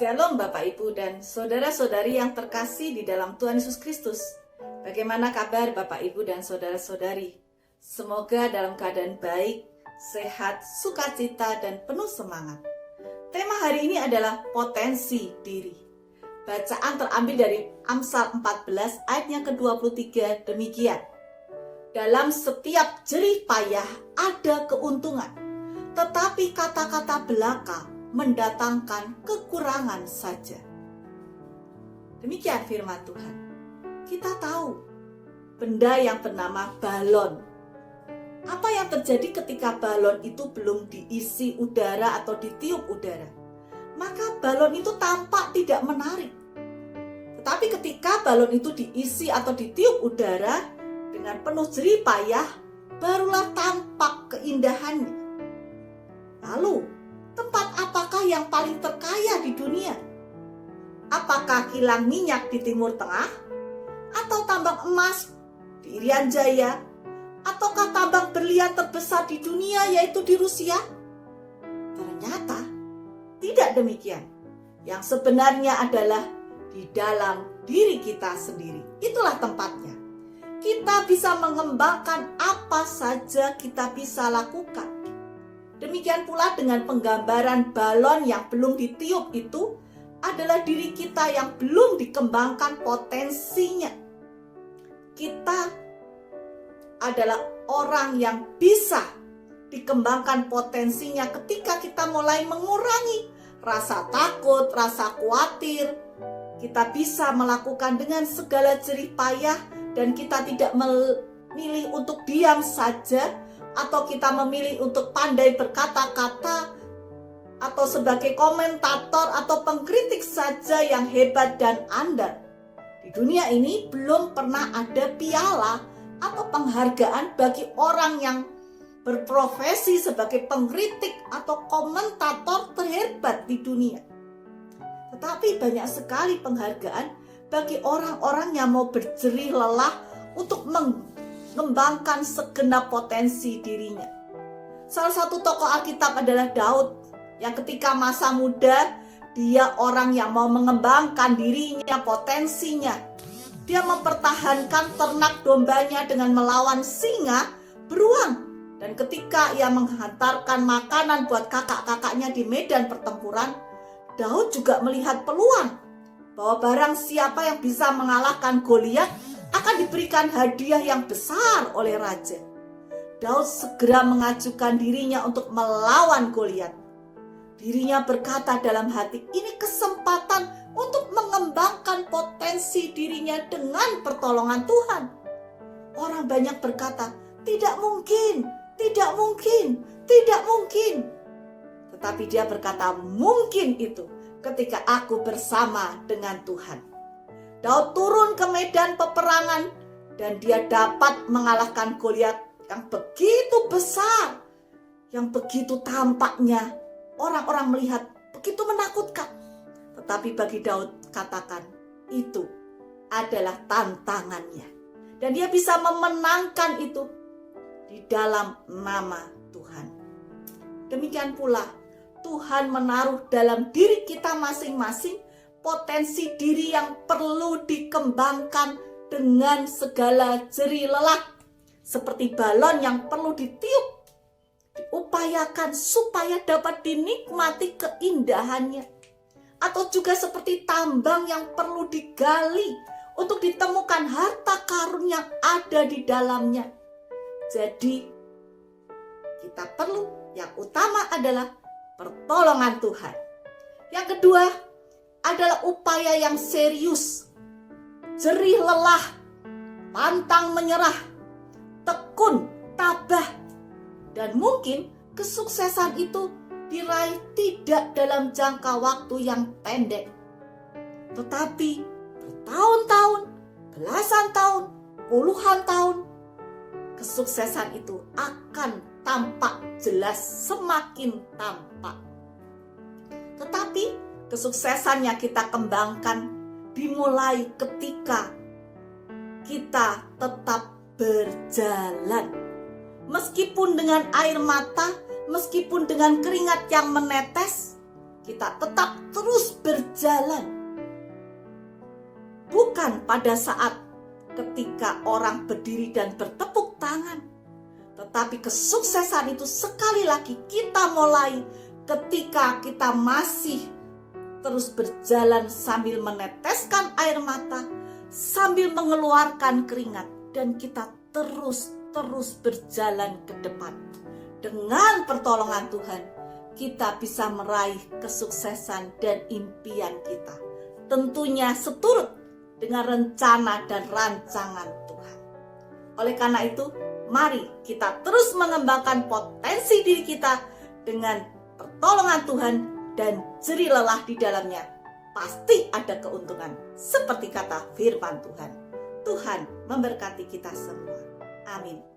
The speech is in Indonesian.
Shalom Bapak Ibu dan saudara-saudari yang terkasih di dalam Tuhan Yesus Kristus. Bagaimana kabar Bapak Ibu dan saudara-saudari? Semoga dalam keadaan baik, sehat, sukacita dan penuh semangat. Tema hari ini adalah potensi diri. Bacaan terambil dari Amsal 14 ayat yang ke-23 demikian. Dalam setiap jerih payah ada keuntungan, tetapi kata-kata belaka mendatangkan kekurangan saja. Demikian firman Tuhan. Kita tahu benda yang bernama balon. Apa yang terjadi ketika balon itu belum diisi udara atau ditiup udara? Maka balon itu tampak tidak menarik. Tetapi ketika balon itu diisi atau ditiup udara dengan penuh jerih payah, barulah tampak keindahannya. Lalu, tempat apakah yang paling terkaya di dunia? Apakah kilang minyak di Timur Tengah? Atau tambang emas di Irian Jaya? Ataukah tambang berlian terbesar di dunia yaitu di Rusia? Ternyata tidak demikian. Yang sebenarnya adalah di dalam diri kita sendiri. Itulah tempatnya. Kita bisa mengembangkan apa saja kita bisa lakukan. Demikian pula dengan penggambaran balon yang belum ditiup itu adalah diri kita yang belum dikembangkan potensinya. Kita adalah orang yang bisa dikembangkan potensinya ketika kita mulai mengurangi rasa takut, rasa khawatir. Kita bisa melakukan dengan segala jerih payah dan kita tidak memilih untuk diam saja, atau kita memilih untuk pandai berkata-kata, atau sebagai komentator atau pengkritik saja yang hebat dan andal. Di dunia ini belum pernah ada piala atau penghargaan bagi orang yang berprofesi sebagai pengkritik atau komentator terhebat di dunia. Tetapi banyak sekali penghargaan bagi orang-orang yang mau berjerih lelah untuk mengembangkan segenap potensi dirinya. Salah satu tokoh Alkitab adalah Daud, yang ketika masa muda, dia orang yang mau mengembangkan dirinya, potensinya. Dia mempertahankan ternak dombanya dengan melawan singa beruang. Dan ketika ia menghantarkan makanan buat kakak-kakaknya di medan pertempuran, Daud juga melihat peluang bahwa barang siapa yang bisa mengalahkan Goliat akan diberikan hadiah yang besar oleh raja. Daud segera mengajukan dirinya untuk melawan Goliat. Dirinya berkata dalam hati, ini kesempatan untuk mengembangkan potensi dirinya dengan pertolongan Tuhan. Orang banyak berkata, tidak mungkin, tidak mungkin, tidak mungkin. Tetapi dia berkata, mungkin itu ketika aku bersama dengan Tuhan. Daud turun ke medan peperangan dan dia dapat mengalahkan Goliat yang begitu besar, yang begitu tampaknya orang-orang melihat begitu menakutkan. Tetapi bagi Daud, katakan itu adalah tantangannya. Dan dia bisa memenangkan itu di dalam nama Tuhan. Demikian pula Tuhan menaruh dalam diri kita masing-masing potensi diri yang perlu dikembangkan dengan segala jerih lelah. Seperti balon yang perlu ditiup, diupayakan supaya dapat dinikmati keindahannya. Atau juga seperti tambang yang perlu digali untuk ditemukan harta karun yang ada di dalamnya. Jadi kita perlu, yang utama adalah pertolongan Tuhan. Yang kedua adalah upaya yang serius, jerih lelah, pantang menyerah, tekun, tabah, dan mungkin kesuksesan itu diraih tidak dalam jangka waktu yang pendek, tetapi bertahun-tahun, belasan tahun, puluhan tahun. Kesuksesan itu akan tampak jelas, semakin tampak. Tetapi kesuksesannya kita kembangkan dimulai ketika kita tetap berjalan. Meskipun dengan air mata, meskipun dengan keringat yang menetes, kita tetap terus berjalan. Bukan pada saat ketika orang berdiri dan bertepuk tangan. Tetapi kesuksesan itu sekali lagi kita mulai ketika kita masih terus berjalan sambil meneteskan air mata, sambil mengeluarkan keringat, dan kita terus berjalan ke depan. Dengan pertolongan Tuhan, kita bisa meraih kesuksesan dan impian kita. Tentunya seturut dengan rencana dan rancangan Tuhan. Oleh karena itu, mari kita terus mengembangkan potensi diri kita dengan pertolongan Tuhan dan jerih lelah di dalamnya. Pasti ada keuntungan, seperti kata firman Tuhan. Tuhan memberkati kita semua. Amin.